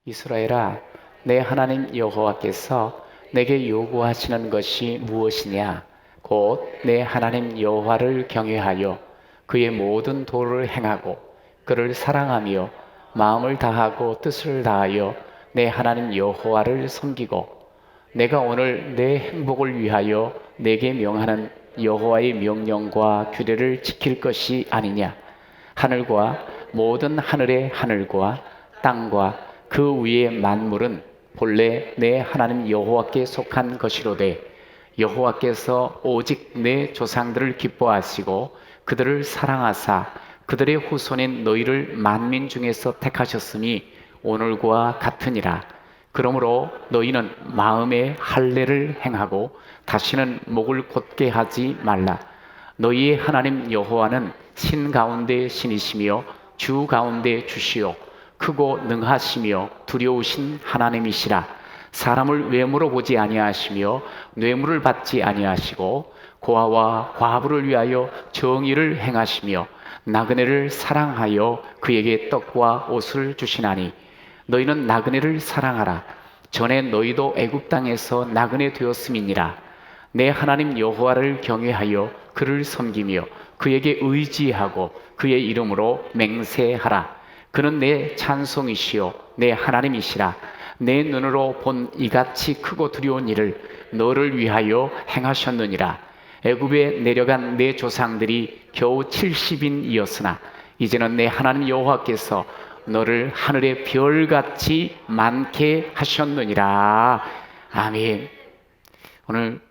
이스라엘아, 내 하나님 여호와께서 내게 요구하시는 것이 무엇이냐? 곧 내 하나님 여호와를 경외하여 그의 모든 도를 행하고 그를 사랑하며 마음을 다하고 뜻을 다하여 내 하나님 여호와를 섬기고 내가 오늘 내 행복을 위하여 내게 명하는 여호와의 명령과 규례를 지킬 것이 아니냐? 하늘과 모든 하늘의 하늘과 땅과 그 위의 만물은 본래 내 하나님 여호와께 속한 것이로되 여호와께서 오직 내 조상들을 기뻐하시고 그들을 사랑하사 그들의 후손인 너희를 만민 중에서 택하셨으니 오늘과 같으니라. 그러므로 너희는 마음의 할례를 행하고 다시는 목을 곧게 하지 말라. 너희의 하나님 여호와는 신 가운데 신이시며 주 가운데 주시요 크고 능하시며 두려우신 하나님이시라. 사람을 외모로 보지 아니하시며 뇌물을 받지 아니하시고 고아와 과부를 위하여 정의를 행하시며 나그네를 사랑하여 그에게 떡과 옷을 주시나니 너희는 나그네를 사랑하라. 전에 너희도 애굽 땅에서 나그네 되었음이니라. 내 하나님 여호와를 경외하여 그를 섬기며 그에게 의지하고 그의 이름으로 맹세하라. 그는 내 찬송이시요 내 하나님이시라. 내 눈으로 본 이같이 크고 두려운 일을 너를 위하여 행하셨느니라. 애굽에 내려간 내 조상들이 겨우 70인이었으나 이제는 내 하나님 여호와께서 너를 하늘의 별같이 많게 하셨느니라. 아멘. 오늘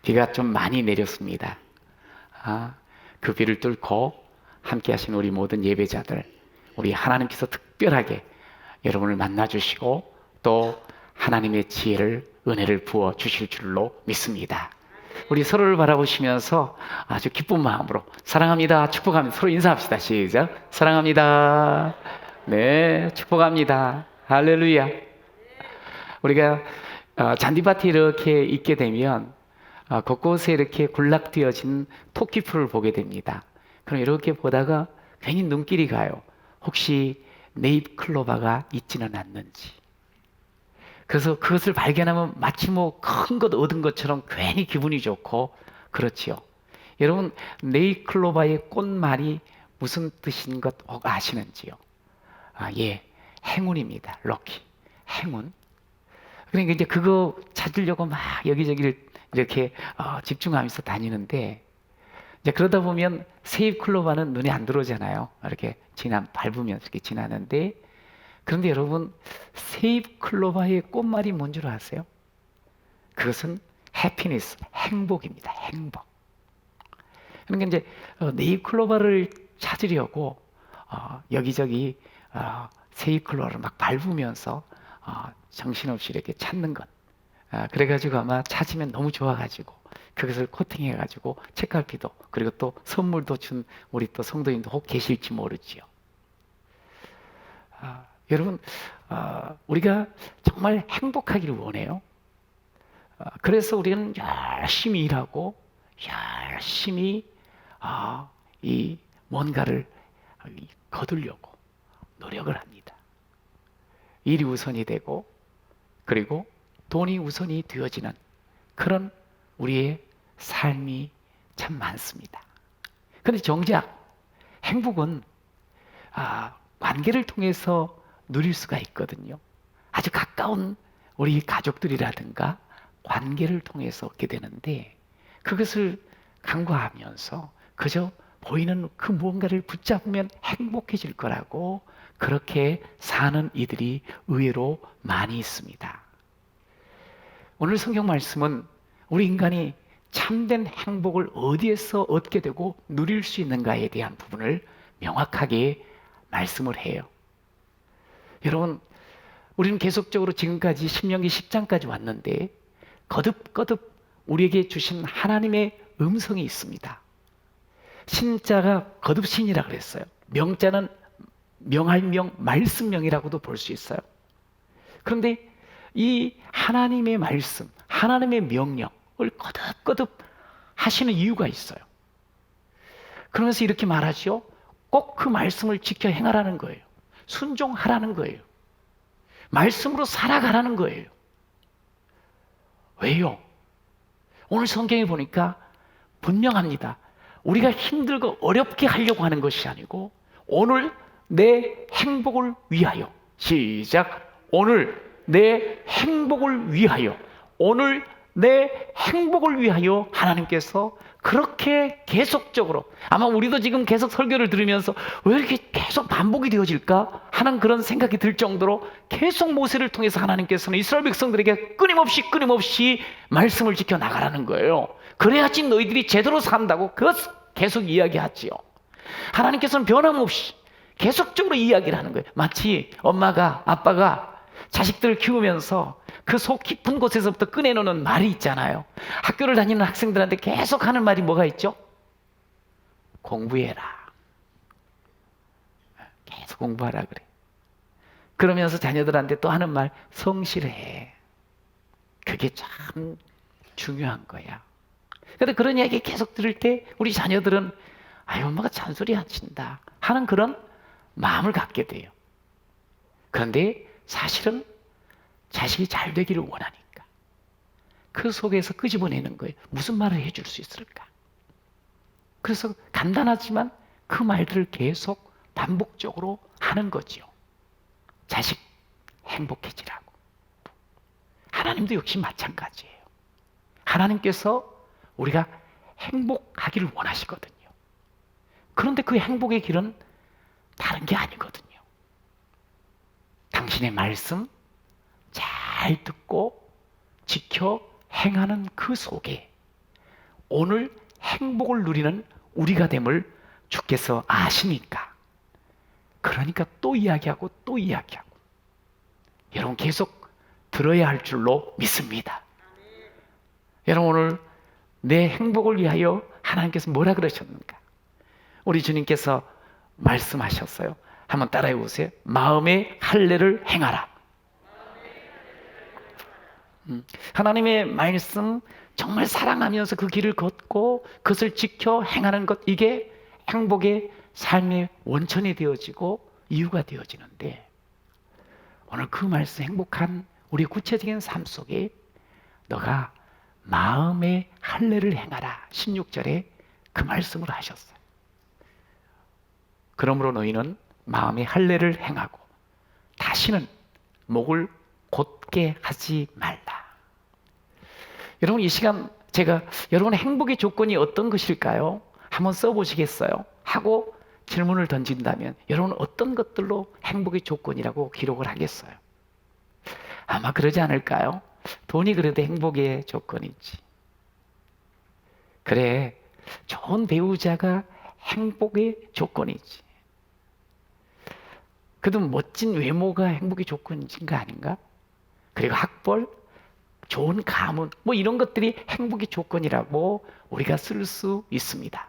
비가 좀 많이 내렸습니다. 그 비를 뚫고 함께 하신 우리 모든 예배자들, 우리 하나님께서 특별하게 여러분을 만나주시고 또 하나님의 지혜를, 은혜를 부어 주실 줄로 믿습니다. 우리 서로를 바라보시면서 아주 기쁜 마음으로 사랑합니다, 축복합니다. 서로 인사합시다. 시작. 사랑합니다. 네, 축복합니다. 할렐루야. 우리가 잔디밭에 이렇게 있게 되면 곳곳에 이렇게 군락되어진 토끼풀을 보게 됩니다. 그럼 이렇게 보다가 괜히 눈길이 가요. 혹시 네잎클로바가 있지는 않는지. 그래서 그것을 발견하면 마치 뭐 큰 것 얻은 것처럼 괜히 기분이 좋고 그렇지요. 여러분, 네잎클로바의 꽃말이 무슨 뜻인 것 아시는지요? 예, 행운입니다. 럭키, 행운. 그러니까 이제 그거 찾으려고 막 여기저기를 이렇게 집중하면서 다니는데 이제 그러다 보면 세잎클로바는 눈에 안 들어오잖아요. 이렇게 밟으면서 이렇게 지나는데 그런데 여러분, 세잎클로바의 꽃말이 뭔 줄 아세요? 그것은 해피니스, 행복입니다. 행복. 그러니까 이제 네잎클로바를 찾으려고 여기저기 세잎클로바를 막 밟으면서 정신없이 이렇게 찾는 것. 그래가지고 아마 찾으면 너무 좋아가지고 그것을 코팅해가지고 책갈피도 그리고 또 선물도 준 우리 또 성도님도 혹 계실지 모르지요. 여러분, 우리가 정말 행복하기를 원해요. 그래서 우리는 열심히 일하고 열심히 이 뭔가를 거두려고 노력을 합니다. 일이 우선이 되고 그리고 돈이 우선이 되어지는 그런 우리의 삶이 참 많습니다. 그런데 정작 행복은 관계를 통해서 누릴 수가 있거든요. 아주 가까운 우리 가족들이라든가 관계를 통해서 얻게 되는데 그것을 간과하면서 그저 보이는 그 무언가를 붙잡으면 행복해질 거라고 그렇게 사는 이들이 의외로 많이 있습니다. 오늘 성경 말씀은 우리 인간이 참된 행복을 어디에서 얻게 되고 누릴 수 있는가에 대한 부분을 명확하게 말씀을 해요. 여러분, 우리는 계속적으로 지금까지 신명기 10장까지 왔는데 거듭거듭 우리에게 주신 하나님의 음성이 있습니다. 신자가 거듭신이라 그랬어요. 명자는 명할 명, 말씀명이라고도 볼 수 있어요. 그런데 이 하나님의 말씀, 하나님의 명령을 거듭거듭 하시는 이유가 있어요. 그러면서 이렇게 말하죠. 꼭 그 말씀을 지켜 행하라는 거예요. 순종하라는 거예요. 말씀으로 살아가라는 거예요. 왜요? 오늘 성경에 보니까 분명합니다. 우리가 힘들고 어렵게 하려고 하는 것이 아니고 오늘 내 행복을 위하여, 시작. 오늘 내 행복을 위하여, 오늘 내 행복을 위하여 하나님께서 그렇게 계속적으로, 아마 우리도 지금 계속 설교를 들으면서 왜 이렇게 계속 반복이 되어질까 하는 그런 생각이 들 정도로 계속 모세를 통해서 하나님께서는 이스라엘 백성들에게 끊임없이 말씀을 지켜 나가라는 거예요. 그래야지 너희들이 제대로 산다고 그것 계속 이야기하지요. 하나님께서는 변함없이 계속적으로 이야기를 하는 거예요. 마치 엄마가, 아빠가 자식들을 키우면서 그 속 깊은 곳에서부터 꺼내놓는 말이 있잖아요. 학교를 다니는 학생들한테 계속 하는 말이 뭐가 있죠? 공부해라. 계속 공부하라 그래. 그러면서 자녀들한테 또 하는 말, 성실해. 그게 참 중요한 거야. 그런데 그런 이야기 계속 들을 때 우리 자녀들은 아유, 엄마가 잔소리 안 친다 하는 그런 마음을 갖게 돼요. 그런데 사실은 자식이 잘 되기를 원하니까 그 속에서 끄집어내는 거예요. 무슨 말을 해줄 수 있을까? 그래서 간단하지만 그 말들을 계속 반복적으로 하는 거지요. 자식 행복해지라고. 하나님도 역시 마찬가지예요. 하나님께서 우리가 행복하기를 원하시거든요. 그런데 그 행복의 길은 다른 게 아니거든요. 당신의 말씀 잘 듣고 지켜 행하는 그 속에 오늘 행복을 누리는 우리가 됨을 주께서 아시니까, 그러니까 또 이야기하고 또 이야기하고 여러분 계속 들어야 할 줄로 믿습니다. 여러분 오늘 내 행복을 위하여 하나님께서 뭐라 그러셨는가? 우리 주님께서 말씀하셨어요. 한번 따라해 보세요. 마음의 할례를 행하라. 하나님의 말씀 정말 사랑하면서 그 길을 걷고 그것을 지켜 행하는 것, 이게 행복의 삶의 원천이 되어지고 이유가 되어지는데, 오늘 그 말씀, 행복한 우리 구체적인 삶 속에 너가 마음의 할례를 행하라 16절에 그 말씀을 하셨어요. 그러므로 너희는 마음의 할례를 행하고 다시는 목을 곧게 하지 말라. 여러분 이 시간 제가 여러분의 행복의 조건이 어떤 것일까요? 한번 써보시겠어요? 하고 질문을 던진다면 여러분은 어떤 것들로 행복의 조건이라고 기록을 하겠어요? 아마 그러지 않을까요? 돈이 그래도 행복의 조건이지. 그래, 좋은 배우자가 행복의 조건이지. 그래도 멋진 외모가 행복의 조건인가 아닌가? 그리고 학벌, 좋은 가문, 뭐 이런 것들이 행복의 조건이라고 우리가 쓸 수 있습니다.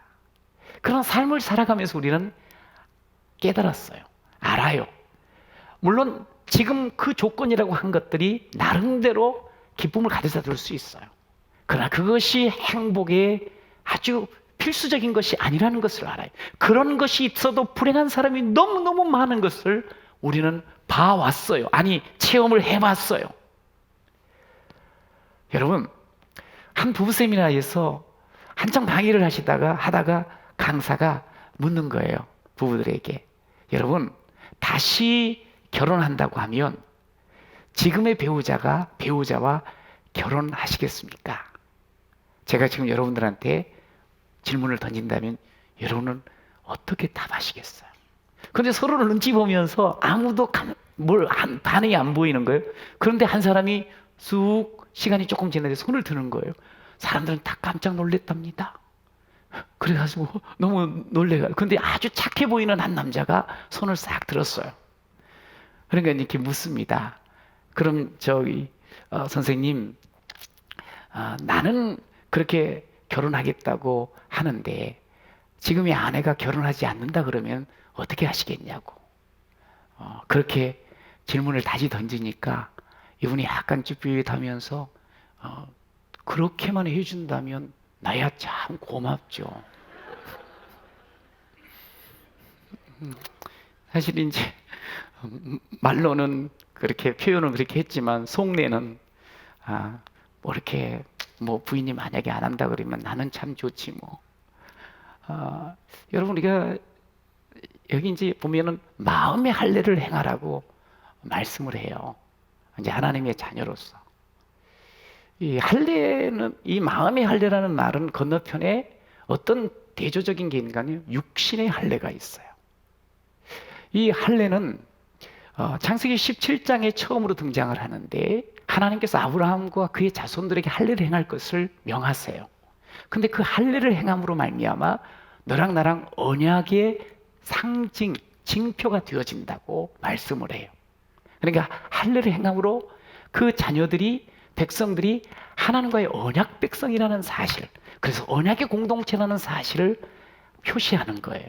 그런 삶을 살아가면서 우리는 깨달았어요. 알아요. 물론 지금 그 조건이라고 한 것들이 나름대로 기쁨을 가져다 줄 수 있어요. 그러나 그것이 행복의 아주 필수적인 것이 아니라는 것을 알아요. 그런 것이 있어도 불행한 사람이 너무너무 많은 것을 우리는 봐왔어요. 아니, 체험을 해봤어요. 여러분, 한 부부 세미나에서 한창 강의를 하다가 강사가 묻는 거예요. 부부들에게. 여러분, 다시 결혼한다고 하면 지금의 배우자와 결혼하시겠습니까? 제가 지금 여러분들한테 질문을 던진다면 여러분은 어떻게 답하시겠어요? 그런데 서로를 눈치 보면서 아무도 반응이 안 보이는 거예요. 그런데 한 사람이 쑥 시간이 조금 지나서 손을 드는 거예요. 사람들은 다 깜짝 놀랐답니다. 그래가지고 너무 놀래가. 근데 아주 착해 보이는 한 남자가 손을 싹 들었어요. 그러니까 이렇게 묻습니다. 그럼 선생님, 나는 그렇게 결혼하겠다고 하는데 지금의 아내가 결혼하지 않는다 그러면 어떻게 하시겠냐고. 그렇게 질문을 다시 던지니까 이분이 약간 쭈삣하면서 그렇게만 해준다면 나야 참 고맙죠. 사실 이제 말로는 그렇게 표현은 그렇게 했지만 속내는 뭐 이렇게 뭐 부인이 만약에 안 한다 그러면 나는 참 좋지 뭐. 여러분 우리가 여기 이제 보면은 마음의 할례를 행하라고 말씀을 해요. 이제 하나님의 자녀로서 이 할례는 이 마음의 할례라는 말은 건너편에 어떤 대조적인 게 있는가요? 육신의 할례가 있어요. 이 할례는 창세기 17장에 처음으로 등장을 하는데 하나님께서 아브라함과 그의 자손들에게 할례를 행할 것을 명하세요. 근데 그 할례를 행함으로 말미암아 너랑 나랑 언약의 상징, 징표가 되어진다고 말씀을 해요. 그러니까 할례를 행함으로 그 자녀들이 백성들이 하나님과의 언약 백성이라는 사실, 그래서 언약의 공동체라는 사실을 표시하는 거예요.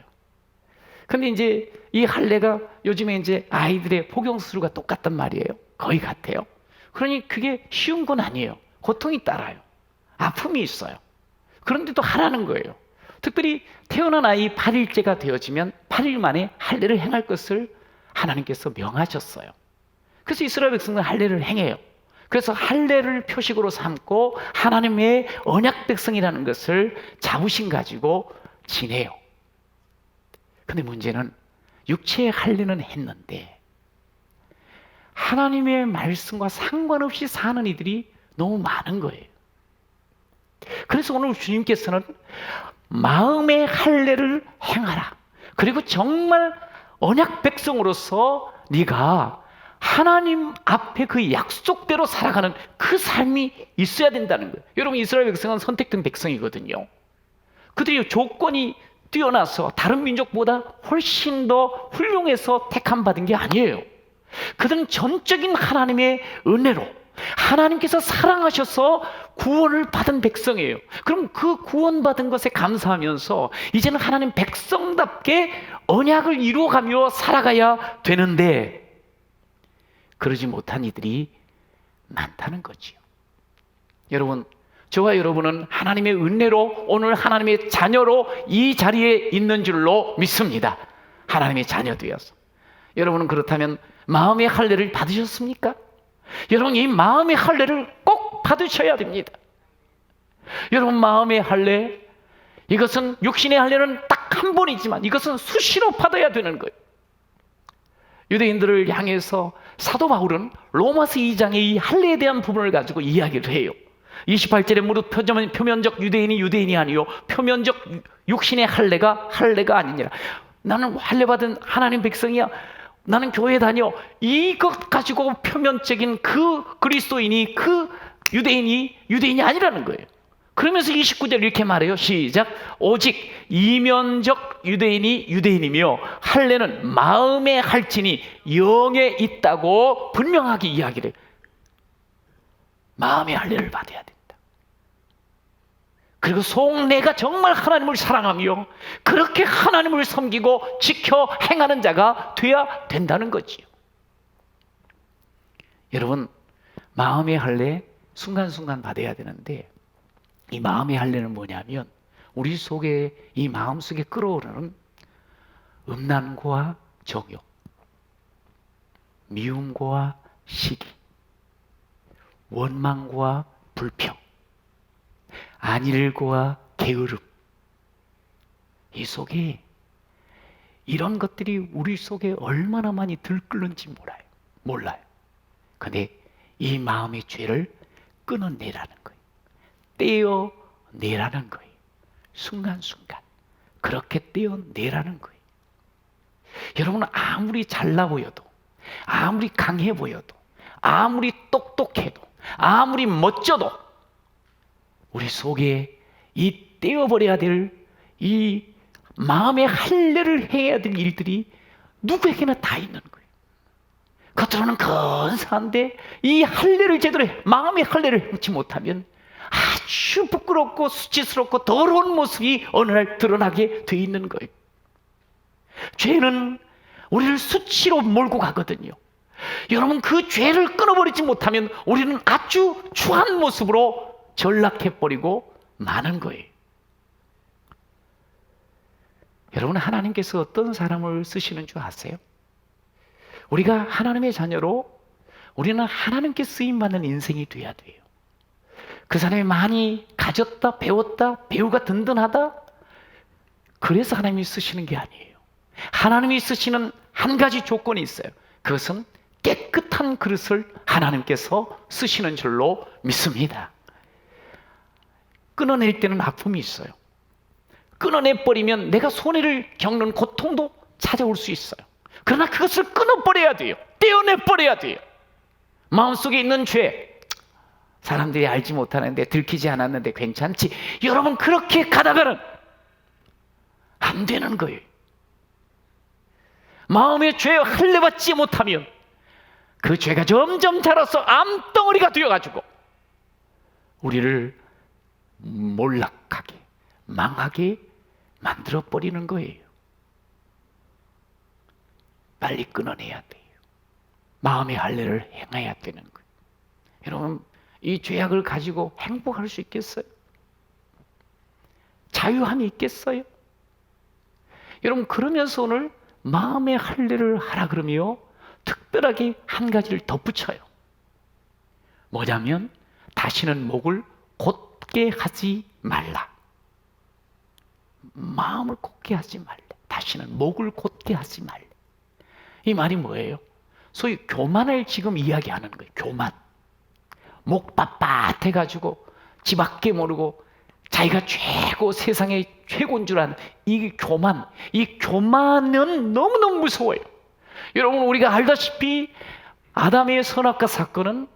근데 이제 이 할례가 요즘에 이제 아이들의 복용수술과 똑같단 말이에요. 거의 같아요. 그러니 그게 쉬운 건 아니에요. 고통이 따라요. 아픔이 있어요. 그런데도 하라는 거예요. 특별히 태어난 아이 8일째가 되어지면 8일 만에 할례를 행할 것을 하나님께서 명하셨어요. 그래서 이스라엘 백성은 할례를 행해요. 그래서 할례를 표식으로 삼고 하나님의 언약 백성이라는 것을 자부심 가지고 지내요. 근데 문제는 육체의 할례는 했는데 하나님의 말씀과 상관없이 사는 이들이 너무 많은 거예요. 그래서 오늘 주님께서는 마음의 할례를 행하라. 그리고 정말 언약 백성으로서 네가 하나님 앞에 그 약속대로 살아가는 그 삶이 있어야 된다는 거예요. 여러분 이스라엘 백성은 선택된 백성이거든요. 그들이 조건이 뛰어나서 다른 민족보다 훨씬 더 훌륭해서 택함 받은 게 아니에요. 그들은 전적인 하나님의 은혜로 하나님께서 사랑하셔서 구원을 받은 백성이에요. 그럼 그 구원받은 것에 감사하면서 이제는 하나님 백성답게 언약을 이루어가며 살아가야 되는데 그러지 못한 이들이 많다는 거지요. 여러분, 저와 여러분은 하나님의 은혜로 오늘 하나님의 자녀로 이 자리에 있는 줄로 믿습니다. 하나님의 자녀 되어서. 여러분은 그렇다면 마음의 할례를 받으셨습니까? 여러분 이 마음의 할례를 꼭 받으셔야 됩니다. 여러분 마음의 할례, 이것은 육신의 할례는 딱 한 번이지만 이것은 수시로 받아야 되는 거예요. 유대인들을 향해서 사도 바울은 로마서 2장의 이 할례에 대한 부분을 가지고 이야기를 해요. 28절에 무릇 표면적 유대인이 아니요 표면적 육신의 할례가 할례가 아니니라. 나는 할례 받은 하나님 백성이야. 나는 교회 다녀. 이것 가지고 표면적인 그 그리스도인이 그 유대인이 아니라는 거예요. 그러면서 29절 이렇게 말해요. 시작. 오직 이면적 유대인이 유대인이며 할례는 마음에 할지니 영에 있다고 분명하게 이야기를 해요. 마음의 할례를 받아야 된다. 그리고 속내가 정말 하나님을 사랑하며 그렇게 하나님을 섬기고 지켜 행하는 자가 돼야 된다는 거지요. 여러분 마음의 할례 순간순간 받아야 되는데 이 마음의 할례는 뭐냐면 우리 속에 이 마음속에 끓어오르는 음란과 정욕, 미움과 시기, 원망과 불평, 안일과 게으름, 이 속에 이런 것들이 우리 속에 얼마나 많이 들끓는지 몰라요. 근데 이 마음의 죄를 끊어내라는 거예요. 떼어내라는 거예요. 순간순간 그렇게 떼어내라는 거예요. 여러분은 아무리 잘나 보여도, 아무리 강해 보여도, 아무리 똑똑해도, 아무리 멋져도 우리 속에 이 떼어버려야 될 이 마음의 할례를 해야 될 일들이 누구에게나 다 있는 거예요. 겉으로는 근사한데 이 할례를 제대로 마음의 할례를 하지 못하면 아주 부끄럽고 수치스럽고 더러운 모습이 어느 날 드러나게 돼 있는 거예요. 죄는 우리를 수치로 몰고 가거든요. 여러분 그 죄를 끊어버리지 못하면 우리는 아주 추한 모습으로 전락해버리고 마는 거예요. 여러분 하나님께서 어떤 사람을 쓰시는 줄 아세요? 우리가 하나님의 자녀로 우리는 하나님께 쓰임받는 인생이 돼야 돼요. 그 사람이 많이 가졌다, 배웠다, 배우가 든든하다, 그래서 하나님이 쓰시는 게 아니에요. 하나님이 쓰시는 한 가지 조건이 있어요. 그것은 깨끗한 그릇을 하나님께서 쓰시는 줄로 믿습니다. 끊어낼 때는 아픔이 있어요. 끊어내버리면 내가 손해를 겪는 고통도 찾아올 수 있어요. 그러나 그것을 끊어버려야 돼요. 떼어내버려야 돼요. 마음속에 있는 죄, 사람들이 알지 못하는데, 들키지 않았는데 괜찮지, 여러분 그렇게 가다가는 안 되는 거예요. 마음의 죄에 할례받지 못하면 그 죄가 점점 자라서 암덩어리가 되어가지고 우리를 몰락하게, 망하게 만들어버리는 거예요. 빨리 끊어내야 돼요. 마음의 할례를 행해야 되는 거예요. 여러분, 이 죄악을 가지고 행복할 수 있겠어요? 자유함이 있겠어요? 여러분, 그러면서 오늘 마음의 할례를 하라 그러며 특별하게 한 가지를 덧붙여요. 뭐냐면 다시는 목을 곧게 하지 말라. 마음을 곧게 하지 말래. 다시는 목을 곧게 하지 말래. 이 말이 뭐예요? 소위 교만을 지금 이야기하는 거예요. 교만. 목 빳빳해가지고 지 밖에 모르고 자기가 최고, 세상의 최고인 줄 아는 이 교만. 이 교만은 너무너무 무서워요. 여러분, 우리가 알다시피 아담의 선악과 사건은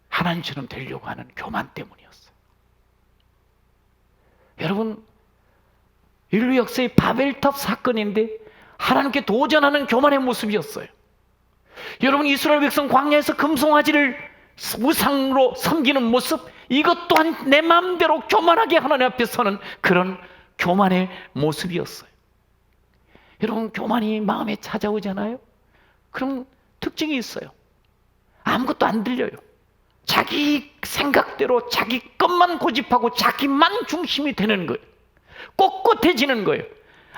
하나님처럼 되려고 하는 교만 때문이었어요. 여러분, 인류 역사의 바벨탑 사건인데 하나님께 도전하는 교만의 모습이었어요. 여러분, 이스라엘 백성 광야에서 금송아지를 우상으로 섬기는 모습, 이것 또한 내 마음대로 교만하게 하나님 앞에 서는 그런 교만의 모습이었어요. 여러분, 교만이 마음에 찾아오잖아요. 그럼 특징이 있어요. 아무것도 안 들려요. 자기 생각대로 자기 것만 고집하고 자기만 중심이 되는 거예요. 꼿꼿해지는 거예요.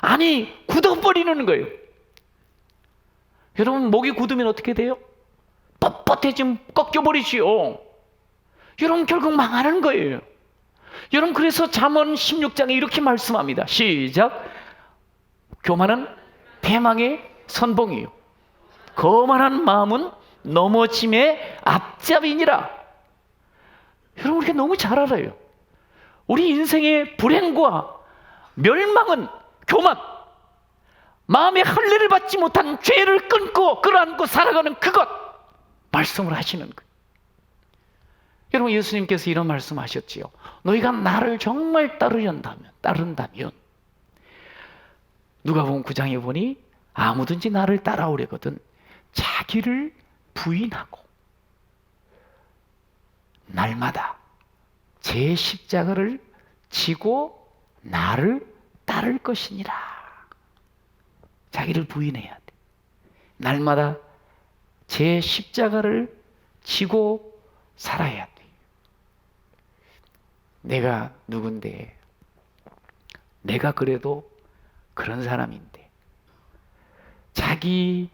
아니, 굳어버리는 거예요. 여러분, 목이 굳으면 어떻게 돼요? 뻣뻣해지면 꺾여버리지요. 여러분, 결국 망하는 거예요. 여러분, 그래서 잠언 16장에 이렇게 말씀합니다. 시작. 교만은 패망의 선봉이요, 거만한 마음은 넘어짐의 앞잡이니라. 여러분, 우리가 너무 잘 알아요. 우리 인생의 불행과 멸망은 교만, 마음의 할례를 받지 못한 죄를 끊고 끌어안고 살아가는 그것, 말씀을 하시는 거예요. 여러분, 예수님께서 이런 말씀하셨지요. 너희가 나를 정말 따른다면 누가복음 9장에 보니 아무든지 나를 따라오려거든 자기를 부인하고 날마다 제 십자가를 지고 나를 따를 것이니라. 자기를 부인해야 돼. 날마다 제 십자가를 지고 살아야 돼. 내가 누군데, 내가 그래도 그런 사람인데, 자기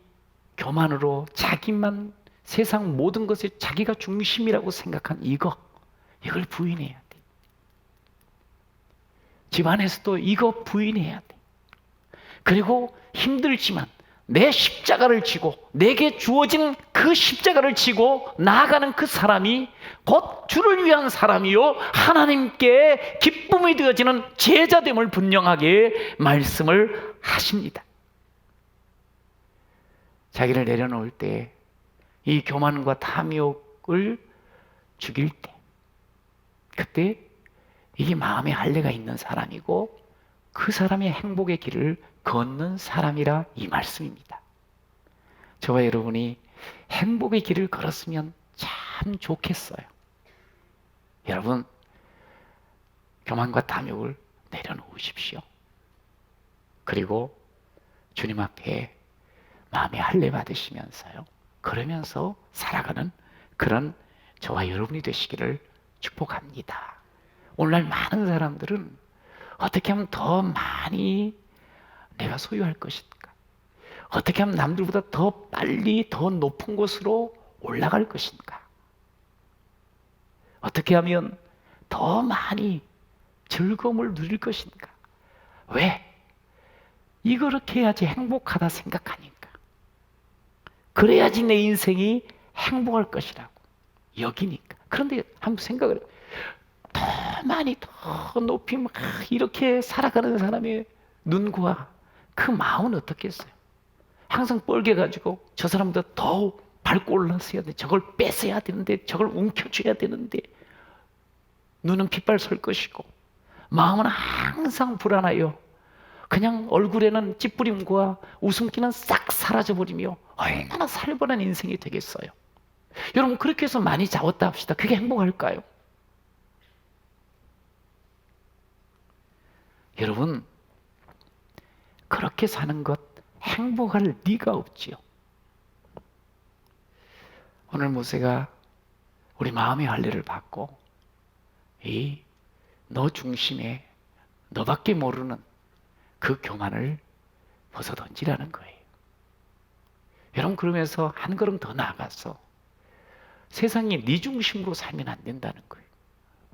교만으로 자기만 세상 모든 것에 자기가 중심이라고 생각한 이걸 부인해야 돼. 집안에서도 이거 부인해야 돼. 그리고 힘들지만 내 십자가를 지고, 내게 주어진 그 십자가를 지고 나아가는 그 사람이 곧 주를 위한 사람이요 하나님께 기쁨이 되어지는 제자됨을 분명하게 말씀을 하십니다. 자기를 내려놓을 때, 이 교만과 탐욕을 죽일 때, 그때 이게 마음의 할례가 있는 사람이고 그 사람의 행복의 길을 걷는 사람이라 이 말씀입니다. 저와 여러분이 행복의 길을 걸었으면 참 좋겠어요. 여러분, 교만과 탐욕을 내려놓으십시오. 그리고 주님 앞에 마음의 할례 받으시면서요, 그러면서 살아가는 그런 저와 여러분이 되시기를 축복합니다. 오늘날 많은 사람들은 어떻게 하면 더 많이 내가 소유할 것인가, 어떻게 하면 남들보다 더 빨리 더 높은 곳으로 올라갈 것인가? 어떻게 하면 더 많이 즐거움을 누릴 것인가? 왜? 이렇게 해야지 행복하다 생각하니까. 그래야지 내 인생이 행복할 것이라고 여기니까. 그런데 한번 생각을 해요. 더 많이 더 높이 막 이렇게 살아가는 사람의 눈과 그 마음은 어떻겠어요? 항상 뻘개가지고 저 사람보다 더 밟고 올라서야 돼. 저걸 뺏어야 되는데, 저걸 움켜쥐어야 되는데, 눈은 핏발 설 것이고 마음은 항상 불안하여 그냥 얼굴에는 찌푸림과 웃음기는 싹 사라져버리며 얼마나 살벌한 인생이 되겠어요. 여러분, 그렇게 해서 많이 잡았다 합시다. 그게 행복할까요? 여러분, 그렇게 사는 것 행복할 리가 없지요. 오늘 모세가 우리 마음의 할례를 받고 이 너 중심에 너밖에 모르는 그 교만을 벗어던지라는 거예요. 여러분, 그러면서 한 걸음 더 나아가서 세상이 네 중심으로 살면 안 된다는 거예요.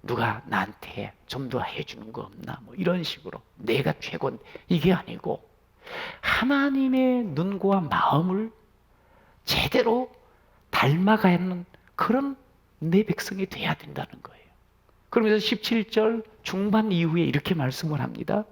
누가 나한테 좀 더 해주는 거 없나? 뭐 이런 식으로 내가 최고, 이게 아니고 하나님의 눈과 마음을 제대로 닮아가는 그런 내 백성이 돼야 된다는 거예요. 그러면서 17절 중반 이후에 이렇게 말씀을 합니다.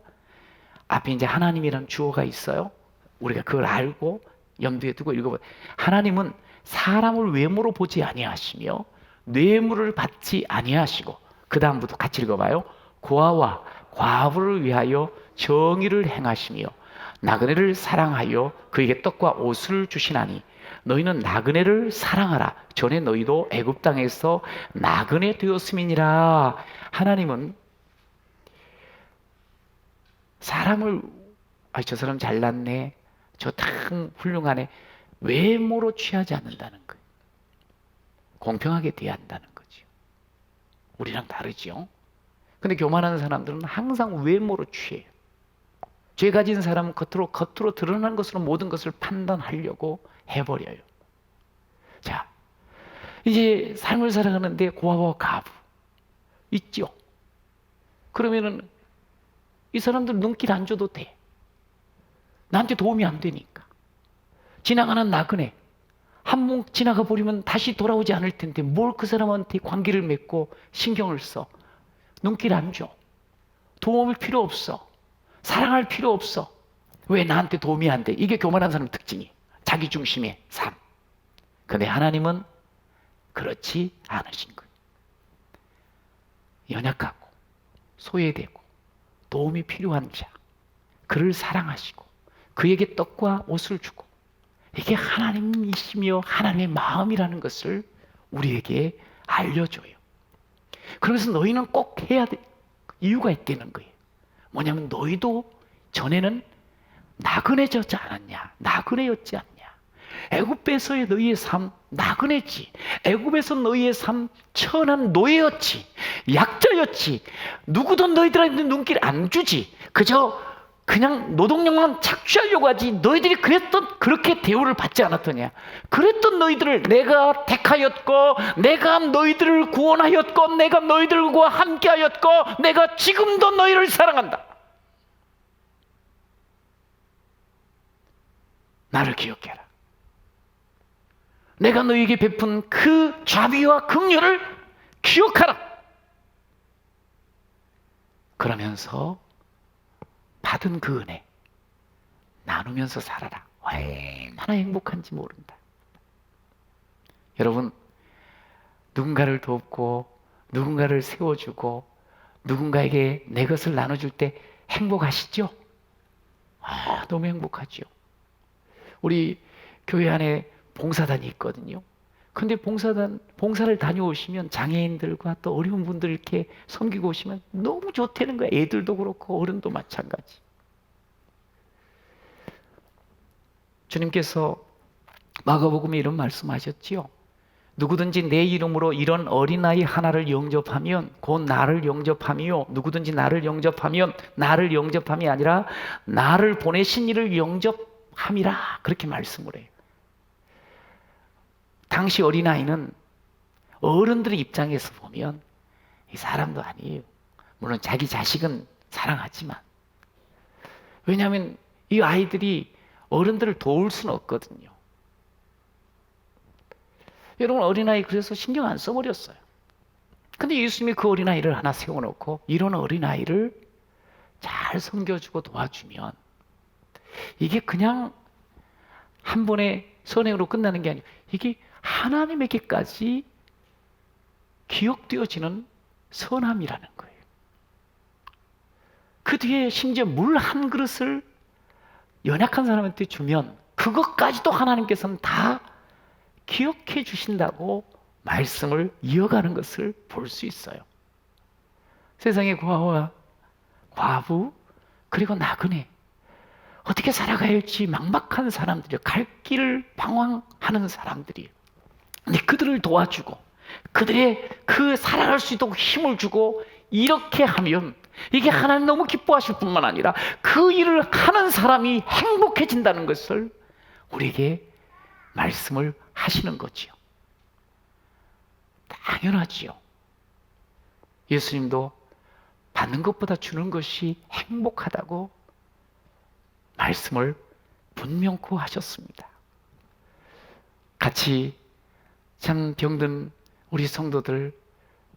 앞에 이제 하나님이라는 주어가 있어요. 우리가 그걸 알고 염두에 두고 읽어보세요. 하나님은 사람을 외모로 보지 아니하시며 뇌물을 받지 아니하시고, 그 다음부터 같이 읽어봐요. 고아와 과부를 위하여 정의를 행하시며 나그네를 사랑하여 그에게 떡과 옷을 주시나니 너희는 나그네를 사랑하라. 전에 너희도 애굽 땅에서 나그네 되었음이니라. 하나님은 사람을 저 사람 잘났네, 저 참 훌륭하네, 외모로 취하지 않는다는 거예요. 공평하게 대한다는 거죠. 우리랑 다르죠. 근데 교만한 사람들은 항상 외모로 취해요. 죄 가진 사람은 겉으로 드러난 것으로 모든 것을 판단하려고 해버려요. 자, 이제 삶을 살아가는데 고아와 과부 있죠. 그러면은 이 사람들 눈길 안 줘도 돼. 나한테 도움이 안 되니까. 지나가는 나그네 한 번 지나가 버리면 다시 돌아오지 않을 텐데 뭘 그 사람한테 관계를 맺고 신경을 써. 눈길 안 줘. 도움을 필요 없어. 사랑할 필요 없어. 왜 나한테 도움이 안 돼? 이게 교만한 사람 특징이에요. 자기 중심의 삶. 근데 하나님은 그렇지 않으신 거예요. 연약하고 소외되고 도움이 필요한 자, 그를 사랑하시고 그에게 떡과 옷을 주고, 이게 하나님이시며 하나님의 마음이라는 것을 우리에게 알려줘요. 그래서 너희는 꼭 해야 될 이유가 있다는 거예요. 뭐냐면 너희도 전에는 나그네졌지 않았냐? 나그네였지 않냐? 애굽에서의 너희의 삶 나그네지. 애굽에서 너희의 삶 천한 노예였지. 약자였지. 누구도 너희들한테 눈길 안 주지. 그냥 노동력만 착취하려고 하지. 너희들이 그렇게 대우를 받지 않았더냐? 그랬던 너희들을 내가 택하였고, 내가 너희들을 구원하였고, 내가 너희들과 함께하였고, 내가 지금도 너희를 사랑한다. 나를 기억해라. 내가 너희에게 베푼 그 자비와 긍휼을 기억하라. 그러면서 받은 그 은혜 나누면서 살아라. 얼마나 행복한지 모른다. 여러분, 누군가를 돕고 누군가를 세워주고 누군가에게 내 것을 나눠줄 때 행복하시죠? 너무 행복하죠. 우리 교회 안에 봉사단이 있거든요. 근데 봉사를 다녀오시면 장애인들과 또 어려운 분들 이렇게 섬기고 오시면 너무 좋다는 거예요. 애들도 그렇고 어른도 마찬가지. 주님께서 마가복음에 이런 말씀하셨지요. 누구든지 내 이름으로 이런 어린아이 하나를 영접하면 곧 나를 영접하며, 누구든지 나를 영접하면 나를 영접함이 아니라 나를 보내신 이를 함이라 그렇게 말씀을 해요. 당시 어린아이는 어른들의 입장에서 보면 이 사람도 아니에요. 물론 자기 자식은 사랑하지만, 왜냐하면 이 아이들이 어른들을 도울 수는 없거든요. 여러분, 어린아이 그래서 신경 안 써버렸어요. 근데 예수님이 그 어린아이를 하나 세워놓고 이런 어린아이를 잘 섬겨주고 도와주면 이게 그냥 한 번의 선행으로 끝나는 게 아니고 이게 하나님에게까지 기억되어지는 선함이라는 거예요. 그 뒤에 심지어 물 한 그릇을 연약한 사람한테 주면 그것까지도 하나님께서는 다 기억해 주신다고 말씀을 이어가는 것을 볼 수 있어요. 세상의 고아와 과부 그리고 나그네, 어떻게 살아가야 할지 막막한 사람들이요, 갈 길을 방황하는 사람들이에요. 근데 그들을 도와주고 그들의 그 살아갈 수 있도록 힘을 주고 이렇게 하면 이게 하나님 너무 기뻐하실 뿐만 아니라 그 일을 하는 사람이 행복해진다는 것을 우리에게 말씀을 하시는 거지요. 당연하지요. 예수님도 받는 것보다 주는 것이 행복하다고 말씀을 분명코 하셨습니다. 같이 참 병든 우리 성도들,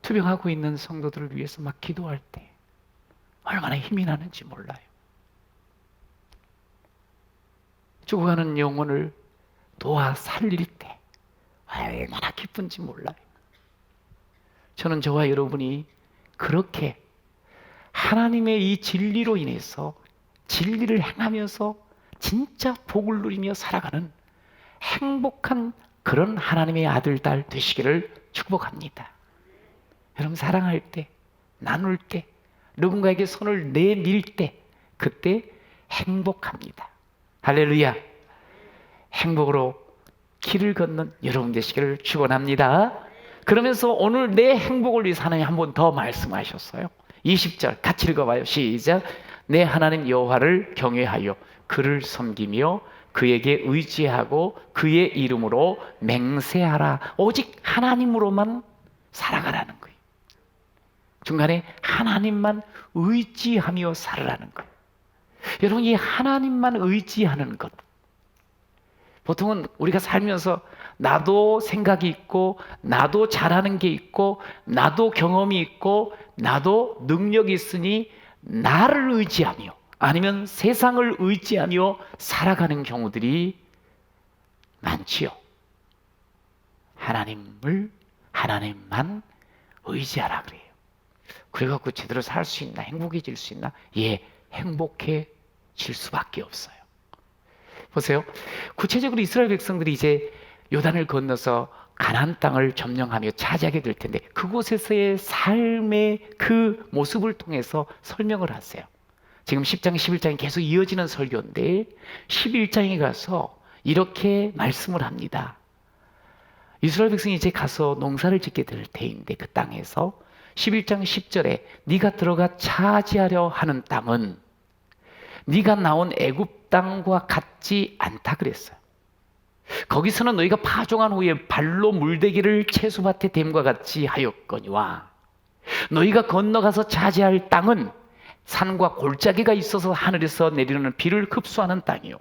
투병하고 있는 성도들을 위해서 막 기도할 때 얼마나 힘이 나는지 몰라요. 죽어가는 영혼을 도와 살릴 때 얼마나 기쁜지 몰라요. 저는 저와 여러분이 그렇게 하나님의 이 진리로 인해서 진리를 행하면서 진짜 복을 누리며 살아가는 행복한 그런 하나님의 아들, 딸 되시기를 축복합니다. 여러분, 사랑할 때, 나눌 때, 누군가에게 손을 내밀 때 그때 행복합니다. 할렐루야. 행복으로 길을 걷는 여러분 되시기를 축원합니다. 그러면서 오늘 내 행복을 위해서 하나님 한 번 더 말씀하셨어요. 20절 같이 읽어봐요. 시작. 내 하나님 여호와를 경외하여 그를 섬기며 그에게 의지하고 그의 이름으로 맹세하라. 오직 하나님으로만 살아가라는 거예요. 중간에 하나님만 의지하며 살아라는 거예요. 여러분, 이 하나님만 의지하는 것, 보통은 우리가 살면서 나도 생각이 있고 나도 잘하는 게 있고 나도 경험이 있고 나도 능력이 있으니 나를 의지하며 아니면 세상을 의지하며 살아가는 경우들이 많지요. 하나님만 의지하라 그래요. 그래갖고 제대로 살 수 있나, 행복해질 수 있나? 예, 행복해질 수밖에 없어요. 보세요. 구체적으로 이스라엘 백성들이 이제 요단을 건너서 가나안 땅을 점령하며 차지하게 될 텐데 그곳에서의 삶의 그 모습을 통해서 설명을 하세요. 지금 10장, 11장이 계속 이어지는 설교인데 11장에 가서 이렇게 말씀을 합니다. 이스라엘 백성이 이제 가서 농사를 짓게 될 때인데 그 땅에서 11장 10절에 네가 들어가 차지하려 하는 땅은 네가 나온 애굽 땅과 같지 않다 그랬어요. 거기서는 너희가 파종한 후에 발로 물대기를 채소밭에 댐과 같이 하였거니와 너희가 건너가서 차지할 땅은 산과 골짜기가 있어서 하늘에서 내리는 비를 흡수하는 땅이요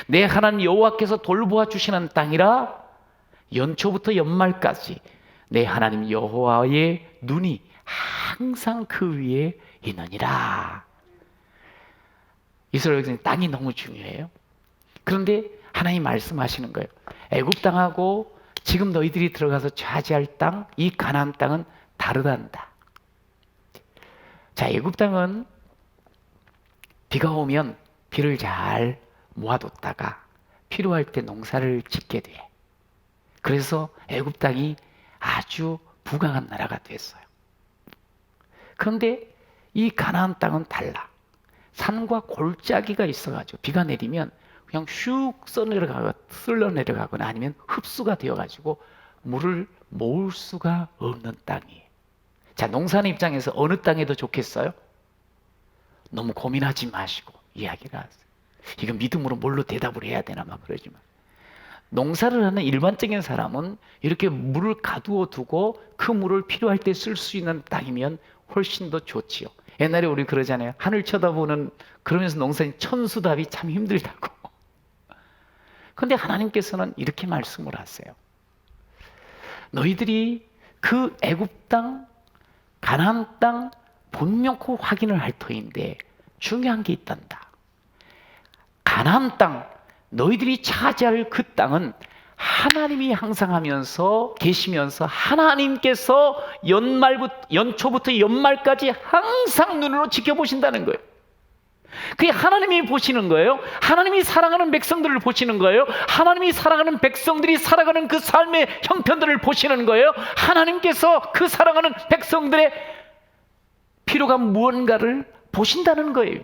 내 하나님 여호와께서 돌보아 주시는 땅이라 연초부터 연말까지 내 하나님 여호와의 눈이 항상 그 위에 있느니라. 이스라엘 백성의 땅이 너무 중요해요. 그런데 하나님 말씀하시는 거예요. 애굽 땅하고 지금 너희들이 들어가서 차지할 땅, 이 가나안 땅은 다르단다. 자, 애굽 땅은 비가 오면 비를 잘 모아뒀다가 필요할 때 농사를 짓게 돼. 그래서 애굽 땅이 아주 부강한 나라가 됐어요. 그런데 이 가나안 땅은 달라. 산과 골짜기가 있어가지고 비가 내리면 그냥 슉 쓸려 내려가거나 아니면 흡수가 되어가지고 물을 모을 수가 없는 땅이에요. 자, 농사의 입장에서 어느 땅이 더 좋겠어요? 너무 고민하지 마시고 이야기를 하세요. 이거 믿음으로 뭘로 대답을 해야 되나 막 그러지만, 농사를 하는 일반적인 사람은 이렇게 물을 가두어 두고 그 물을 필요할 때 쓸 수 있는 땅이면 훨씬 더 좋지요. 옛날에 우리 그러잖아요. 하늘 쳐다보는, 그러면서 농사인 천수답이 참 힘들다고. 그런데 하나님께서는 이렇게 말씀을 하세요. 너희들이 그 애굽 땅, 가나안 땅 본명코 확인을 할 터인데 중요한 게 있단다. 가나안 땅, 너희들이 차지할 그 땅은 하나님이 항상 하면서 계시면서 하나님께서 연초부터 연말까지 항상 눈으로 지켜보신다는 거예요. 그게 하나님이 보시는 거예요. 하나님이 사랑하는 백성들을 보시는 거예요. 하나님이 사랑하는 백성들이 살아가는 그 삶의 형편들을 보시는 거예요. 하나님께서 그 사랑하는 백성들의 필요가 무언가를 보신다는 거예요.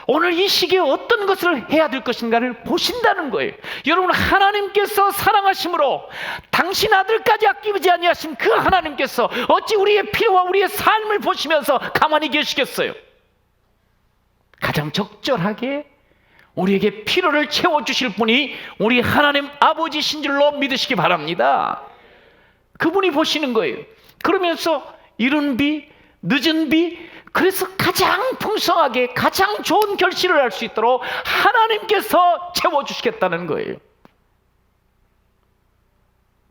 오늘 이 시기에 어떤 것을 해야 될 것인가를 보신다는 거예요. 여러분, 하나님께서 사랑하심으로 당신 아들까지 아끼지 아니하신 그 하나님께서 어찌 우리의 필요와 우리의 삶을 보시면서 가만히 계시겠어요? 가장 적절하게 우리에게 필요를 채워주실 분이 우리 하나님 아버지신 줄로 믿으시기 바랍니다. 그분이 보시는 거예요. 그러면서 이른 비, 늦은 비, 그래서 가장 풍성하게 가장 좋은 결실을 할 수 있도록 하나님께서 채워주시겠다는 거예요.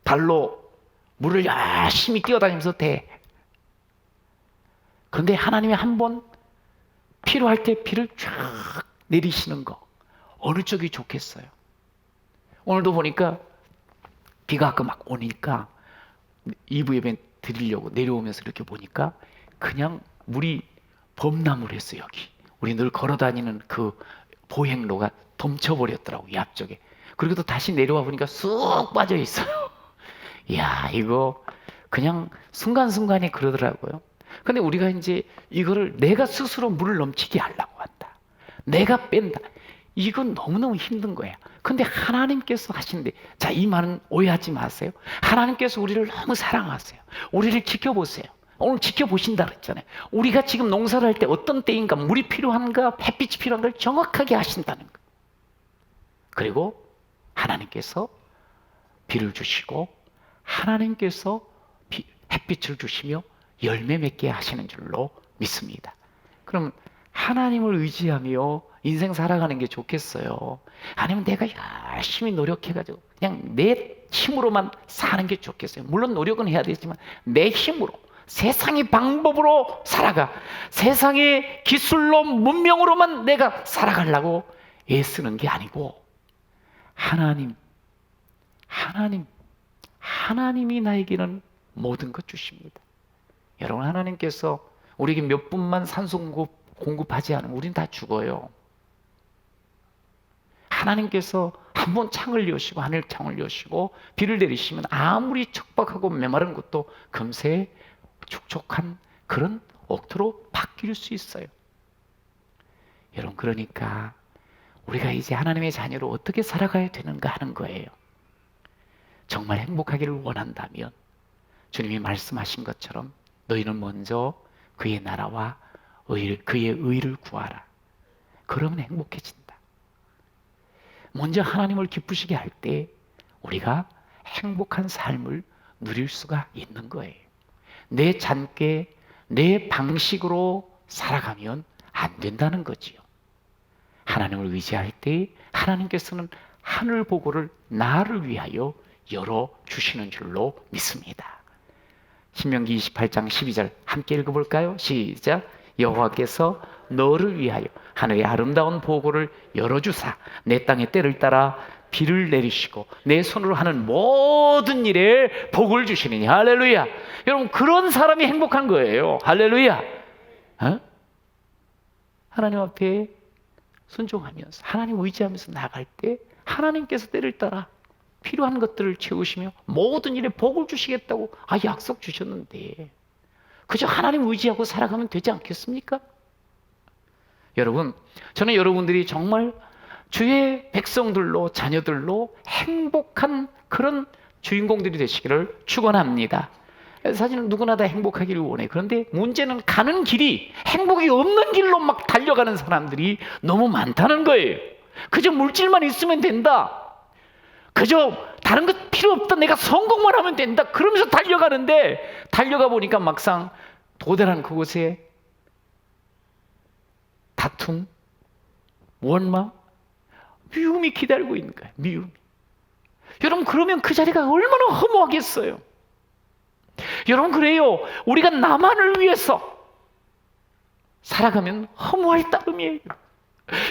발로 물을 열심히 뛰어다니면서 대. 그런데 하나님이 한번 필요할 때 비를 쫙 내리시는 거, 어느 쪽이 좋겠어요? 오늘도 보니까 비가 아까 막 오니까 2부 예배 드리려고 내려오면서 이렇게 보니까 그냥 물이 범람을 했어요. 여기 우리 늘 걸어다니는 그 보행로가 덮쳐버렸더라고요, 이 앞쪽에. 그리고 또 다시 내려와 보니까 쑥 빠져 있어요. 이야, 이거 그냥 순간순간에 그러더라고요. 근데 우리가 이제 이거를 내가 스스로 물을 넘치게 하려고 한다, 내가 뺀다, 이건 너무너무 힘든 거야. 근데 하나님께서 하신대. 자, 이 말은 오해하지 마세요. 하나님께서 우리를 너무 사랑하세요. 우리를 지켜보세요. 오늘 지켜보신다 그랬잖아요. 우리가 지금 농사를 할 때 어떤 때인가, 물이 필요한가, 햇빛이 필요한가를 정확하게 하신다는 거예요. 그리고 하나님께서 비를 주시고 하나님께서 햇빛을 주시며 열매 맺게 하시는 줄로 믿습니다. 그럼 하나님을 의지하며 인생 살아가는 게 좋겠어요? 아니면 내가 열심히 노력해가지고 그냥 내 힘으로만 사는 게 좋겠어요? 물론 노력은 해야 되지만 내 힘으로, 세상의 방법으로 살아가, 세상의 기술로, 문명으로만 내가 살아가려고 애쓰는 게 아니고 하나님이 나에게는 모든 것 주십니다. 여러분, 하나님께서 우리에게 몇 분만 산소 공급하지 않으면 우린 다 죽어요. 하나님께서 한번 창을 여시고 하늘 창을 여시고 비를 내리시면 아무리 척박하고 메마른 곳도 금세 촉촉한 그런 옥토로 바뀔 수 있어요. 여러분, 그러니까 우리가 이제 하나님의 자녀로 어떻게 살아가야 되는가 하는 거예요. 정말 행복하기를 원한다면 주님이 말씀하신 것처럼 너희는 먼저 그의 나라와 그의 의를 구하라. 그러면 행복해진다. 먼저 하나님을 기쁘시게 할 때 우리가 행복한 삶을 누릴 수가 있는 거예요. 내 잔꾀, 내 방식으로 살아가면 안 된다는 거지요. 하나님을 의지할 때 하나님께서는 하늘 보고를 나를 위하여 열어주시는 줄로 믿습니다. 신명기 28장 12절 함께 읽어볼까요? 시작. 여호와께서 너를 위하여 하늘의 아름다운 보고를 열어주사 내 땅의 때를 따라 비를 내리시고 내 손으로 하는 모든 일에 복을 주시느니. 할렐루야. 여러분, 그런 사람이 행복한 거예요. 할렐루야. 하나님 앞에 순종하면서 하나님 의지하면서 나갈 때 하나님께서 때를 따라 필요한 것들을 채우시며 모든 일에 복을 주시겠다고 약속 주셨는데 그저 하나님 의지하고 살아가면 되지 않겠습니까? 여러분, 저는 여러분들이 정말 주의 백성들로, 자녀들로 행복한 그런 주인공들이 되시기를 축원합니다. 사실은 누구나 다 행복하기를 원해. 그런데 문제는 가는 길이 행복이 없는 길로 막 달려가는 사람들이 너무 많다는 거예요. 그저 물질만 있으면 된다. 그저 다른 것 필요 없다. 내가 성공만 하면 된다. 그러면서 달려가는데 달려가 보니까 막상 도달한 그곳에 다툼, 원망, 미움이 기다리고 있는 거예요. 미움이. 여러분, 그러면 그 자리가 얼마나 허무하겠어요. 여러분, 그래요. 우리가 나만을 위해서 살아가면 허무할 따름이에요.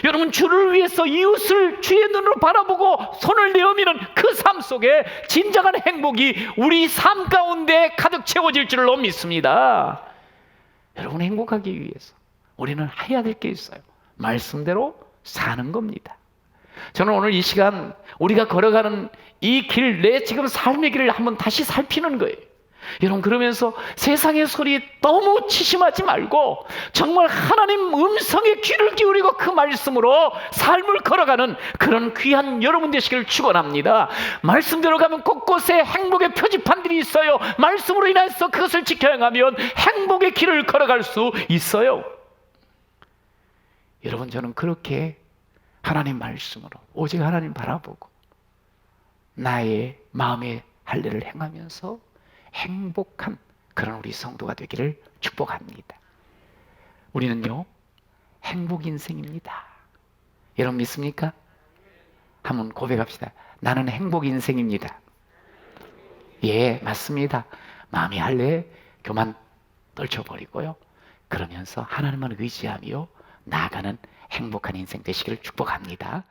여러분, 주를 위해서 이웃을 주의 눈으로 바라보고 손을 내어미는 그 삶 속에 진정한 행복이 우리 삶 가운데 가득 채워질 줄로 믿습니다. 여러분, 행복하기 위해서 우리는 해야 될 게 있어요. 말씀대로 사는 겁니다. 저는 오늘 이 시간 우리가 걸어가는 이 길, 내 지금 삶의 길을 한번 다시 살피는 거예요. 여러분, 그러면서 세상의 소리 너무 치심하지 말고 정말 하나님 음성에 귀를 기울이고 그 말씀으로 삶을 걸어가는 그런 귀한 여러분 되시기를 축원합니다. 말씀대로 가면 곳곳에 행복의 표지판들이 있어요. 말씀으로 인해서 그것을 지켜나가면 행복의 길을 걸어갈 수 있어요. 여러분, 저는 그렇게 하나님 말씀으로 오직 하나님 바라보고 나의 마음의 할례를 행하면서 행복한 그런 우리 성도가 되기를 축복합니다. 우리는요, 행복 인생입니다. 여러분 믿습니까? 한번 고백합시다. 나는 행복 인생입니다. 예, 맞습니다. 마음의 할례 교만 떨쳐버리고요. 그러면서 하나님만 의지하며 나아가는 행복한 인생 되시기를 축복합니다.